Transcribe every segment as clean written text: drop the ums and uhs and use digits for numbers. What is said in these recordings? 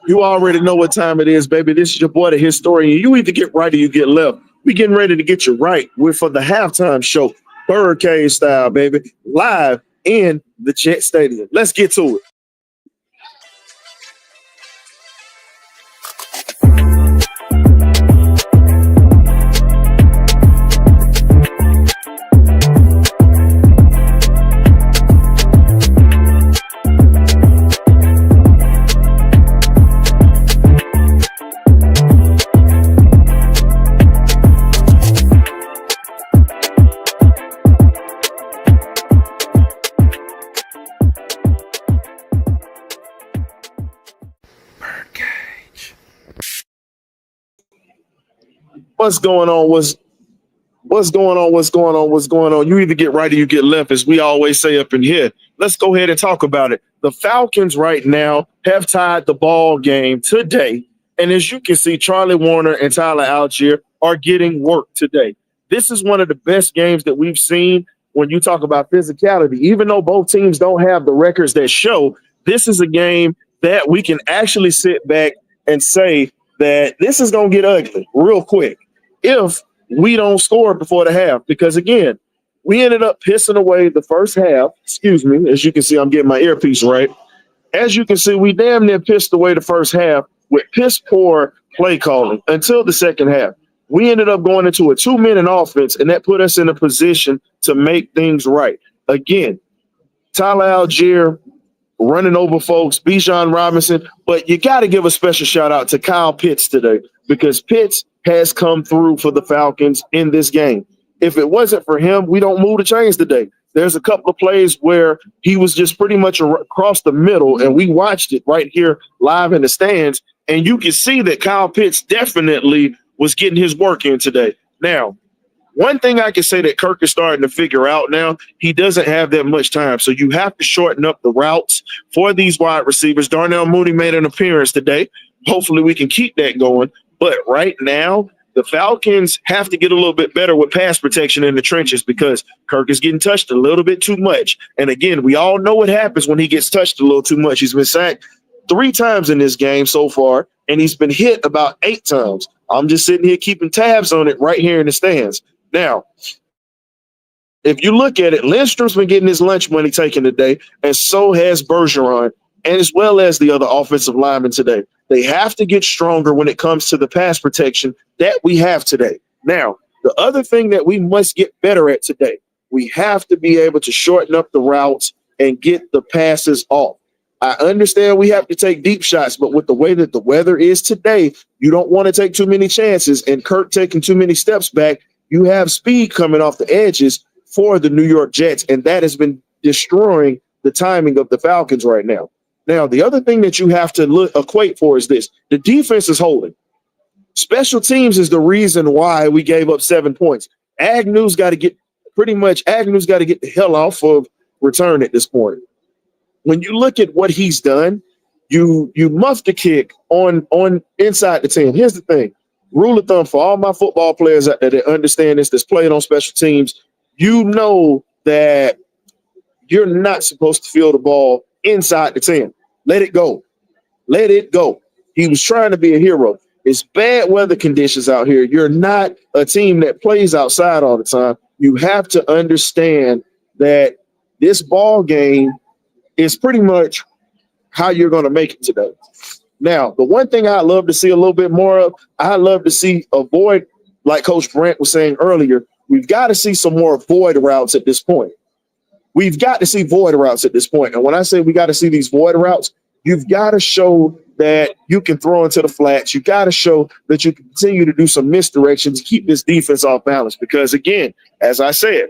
You already know what time it is, baby. This is your boy, the historian. You either get right or you get left. We getting ready to get you right. We're for the halftime show, BirdCage style, baby, live in the Jet Stadium. Let's get to it. What's going on? What's going on? What's going on? What's going on? You either get right or you get left, as we always say up in here. Let's go ahead and talk about it. The Falcons right now have tied the ball game today. And as you can see, Charlie Warner and Tyler Algier are getting work today. This is one of the best games that we've seen when you talk about physicality. Even though both teams don't have the records that show, this is a game that we can actually sit back and say that this is going to get ugly real quick if we don't score before the half. Because, again, we ended up pissing away the first half. Excuse me. As you can see, I'm getting my earpiece right. As you can see, we damn near pissed away the first half with piss poor play calling until the second half. We ended up going into a 2-minute offense, and that put us in a position to make things right. Again, Tyler Algier running over folks, Bijan Robinson, but you got to give a special shout out to Kyle Pitts today, because Pitts has come through for the Falcons in this game. If it wasn't for him, we don't move the chains today. There's a couple of plays where he was just pretty much across the middle, and we watched it right here live in the stands, and you can see that Kyle Pitts definitely was getting his work in today. Now, one thing I can say that Kirk is starting to figure out now, he doesn't have that much time. So you have to shorten up the routes for these wide receivers. Darnell Mooney made an appearance today. Hopefully we can keep that going. But right now, the Falcons have to get a little bit better with pass protection in the trenches, because Kirk is getting touched a little bit too much. And again, we all know what happens when he gets touched a little too much. He's been sacked 3 times in this game so far, and he's been hit about 8 times. I'm just sitting here keeping tabs on it right here in the stands. Now, if you look at it, Lindstrom's been getting his lunch money taken today, and so has Bergeron, and as well as the other offensive linemen today. They have to get stronger when it comes to the pass protection that we have today. Now, the other thing that we must get better at today, we have to be able to shorten up the routes and get the passes off. I understand we have to take deep shots, but with the way that the weather is today, you don't want to take too many chances, and Kirk taking too many steps back. You have speed coming off the edges for the New York Jets, and that has been destroying the timing of the Falcons right now. Now, the other thing that you have to equate for is this. The defense is holding. Special teams is the reason why we gave up 7 points. Agnew's got to get the hell off of return at this point. When you look at what he's done, you muff the kick on inside the 10. Here's the thing. Rule of thumb for all my football players out there that understand this, that's playing on special teams, you know that you're not supposed to field the ball inside the 10. Let it go. Let it go. He was trying to be a hero. It's bad weather conditions out here. You're not a team that plays outside all the time. You have to understand that this ball game is pretty much how you're going to make it today. Now, the one thing I love to see a little bit more of, I love to see avoid, like Coach Brandt was saying earlier, we've got to see some more void routes at this point. We've got to see void routes at this point. And when I say we got to see these void routes, you've got to show that you can throw into the flats. You got to show that you can continue to do some misdirections to keep this defense off balance. Because, again, as I said,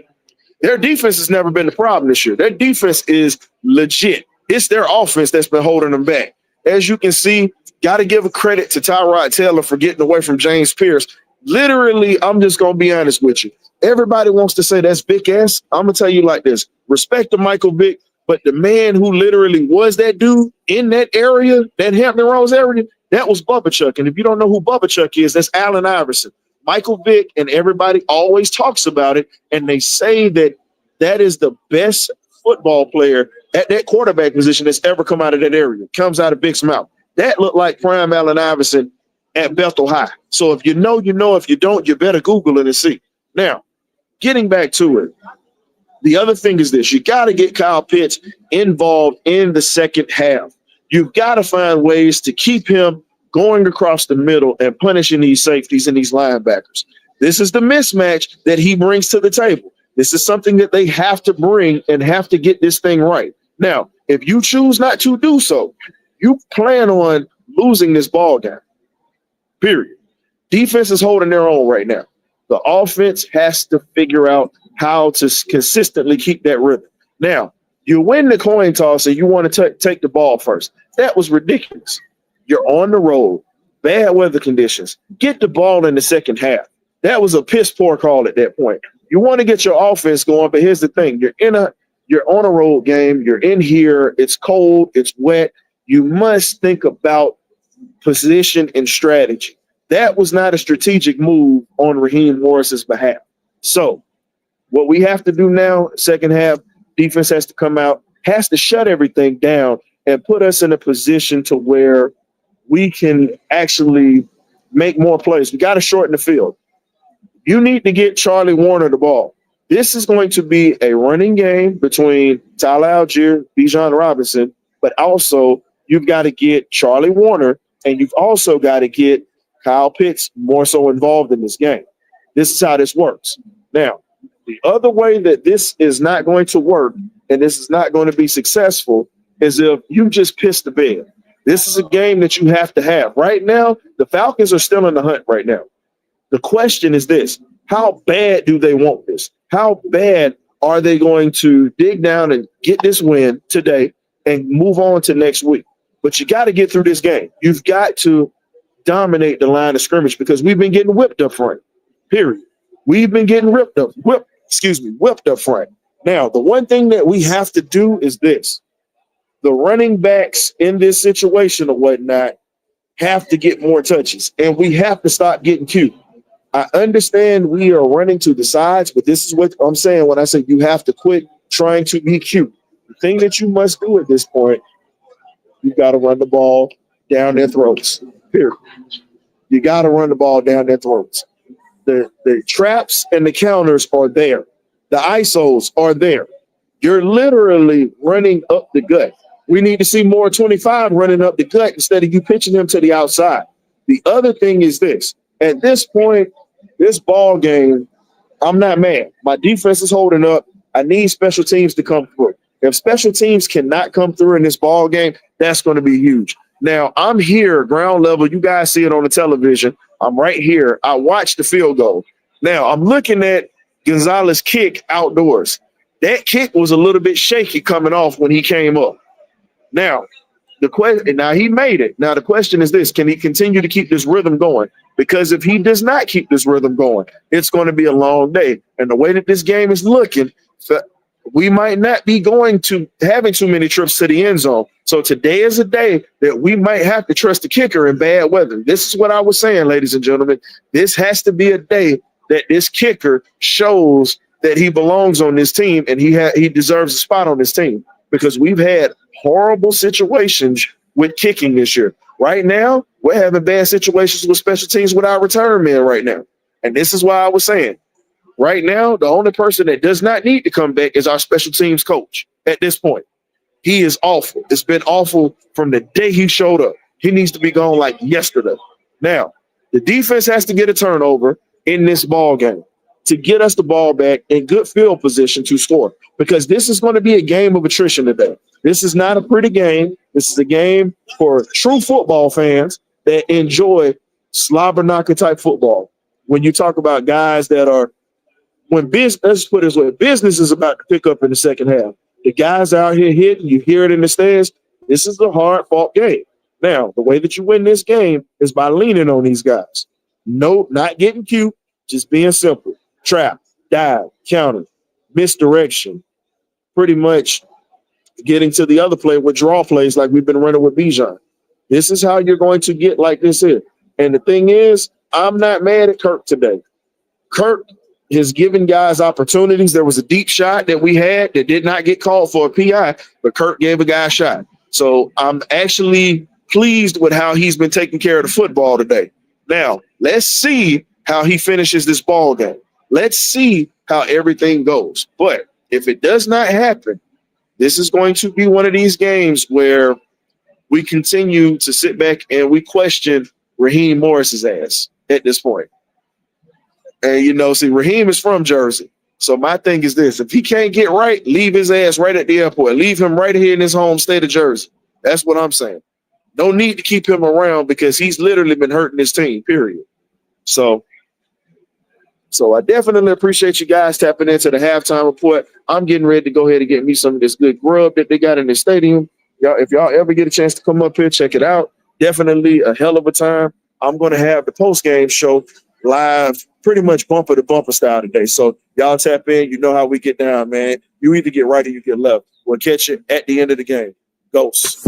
their defense has never been the problem this year. Their defense is legit. It's their offense that's been holding them back. As you can see, got to give a credit to Tyrod Taylor for getting away from James Pierce. Literally, I'm just going to be honest with you. Everybody wants to say that's Vic S. I'm going to tell you like this. Respect to Michael Vick, but the man who literally was that dude in that area, that Hampton Roads area, that was Bubba Chuck. And if you don't know who Bubba Chuck is, that's Allen Iverson. Michael Vick and everybody always talks about it, and they say that that is the best football player at that quarterback position that's ever come out of that area. Comes out of Vick's mouth. That looked like prime Allen Iverson at Bethel High. So if you know, you know. If you don't, you better Google it and see. Now, getting back to it, the other thing is this. You got to get Kyle Pitts involved in the second half. You've got to find ways to keep him going across the middle and punishing these safeties and these linebackers. This is the mismatch that he brings to the table. This is something that they have to bring and have to get this thing right. Now, if you choose not to do so, you plan on losing this ball game, period. Defense is holding their own right now. The offense has to figure out how to consistently keep that rhythm. Now, you win the coin toss and you want to take the ball first. That was ridiculous. You're on the road, bad weather conditions. Get the ball in the second half. That was a piss poor call at that point. You want to get your offense going, but here's the thing. You're on a road game. You're in here. It's cold. It's wet. You must think about position and strategy. That was not a strategic move on Raheem Morris's behalf. So what we have to do now, second half, defense has to come out, has to shut everything down and put us in a position to where we can actually make more plays. We got to shorten the field. You need to get Charlie Warner the ball. This is going to be a running game between Tyler Algier, Bijan Robinson, but also you've got to get Charlie Warner, and you've also got to get Kyle Pitts more so involved in this game. This is how this works. Now, the other way that this is not going to work and this is not going to be successful is if you just piss the bed. This is a game that you have to have. Right now, the Falcons are still in the hunt right now. The question is this: how bad do they want this? How bad are they going to dig down and get this win today and move on to next week? But you got to get through this game. You've got to dominate the line of scrimmage because we've been getting whipped up front, period. We've been getting whipped up front. Now, the one thing that we have to do is this. The running backs in this situation or whatnot have to get more touches, and we have to stop getting cute. I understand we are running to the sides, but this is what I'm saying when I say you have to quit trying to be cute. The thing that you must do at this point, you got to run the ball down their throats, period. You got to run the ball down their throats. The traps and the counters are there. The ISOs are there. You're literally running up the gut. We need to see more 25 running up the gut instead of you pitching him to the outside. The other thing is this. At this point, this ball game, I'm not mad. My defense is holding up. I need special teams to come through. If special teams cannot come through in this ball game, that's going to be huge. Now, I'm here, ground level. You guys see it on the television. I'm right here. I watched the field goal. Now, I'm looking at Gonzalez's kick outdoors. That kick was a little bit shaky coming off when he came up. Now, he made it. Now, the question is this: can he continue to keep this rhythm going? Because if he does not keep this rhythm going, it's going to be a long day. And the way that this game is looking, we might not be having too many trips to the end zone. So today is a day that we might have to trust the kicker in bad weather. This is what I was saying, ladies and gentlemen. This has to be a day that this kicker shows that he belongs on this team and he deserves a spot on this team, because we've had horrible situations with kicking this year. Right now, we're having bad situations with special teams with our return men right now. And this is why I was saying, right now, the only person that does not need to come back is our special teams coach at this point. He is awful. It's been awful from the day he showed up. He needs to be gone like yesterday. Now, the defense has to get a turnover in this ball game to get us the ball back in good field position to score, because this is going to be a game of attrition today. This is not a pretty game. This is a game for true football fans that enjoy slobber knocker type football. When you talk about guys that are, let's put it this way, business is about to pick up in the second half. The guys out here hitting, you hear it in the stands. This is a hard fought game. Now, the way that you win this game is by leaning on these guys. No, not getting cute, just being simple. Trap, dive, counter, misdirection, pretty much getting to the other play with draw plays like we've been running with Bijan. This is how you're going to get like this here. And the thing is, I'm not mad at Kirk today. Kirk has given guys opportunities. There was a deep shot that we had that did not get called for a PI, but Kirk gave a guy a shot. So I'm actually pleased with how he's been taking care of the football today. Now, let's see how he finishes this ball game. Let's see how everything goes. But if it does not happen, this is going to be one of these games where we continue to sit back and we question Raheem Morris's ass at this point. And, you know, see, Raheem is from Jersey. So my thing is this. If he can't get right, leave his ass right at the airport. Leave him right here in his home state of Jersey. That's what I'm saying. No need to keep him around because he's literally been hurting his team, period. So I definitely appreciate you guys tapping into the halftime report. I'm getting ready to go ahead and get me some of this good grub that they got in the stadium. Y'all, if y'all ever get a chance to come up here, check it out. Definitely a hell of a time. I'm going to have the post-game show live pretty much bumper to bumper style today. So y'all tap in. You know how we get down, man. You either get right or you get left. We'll catch you at the end of the game. Ghosts.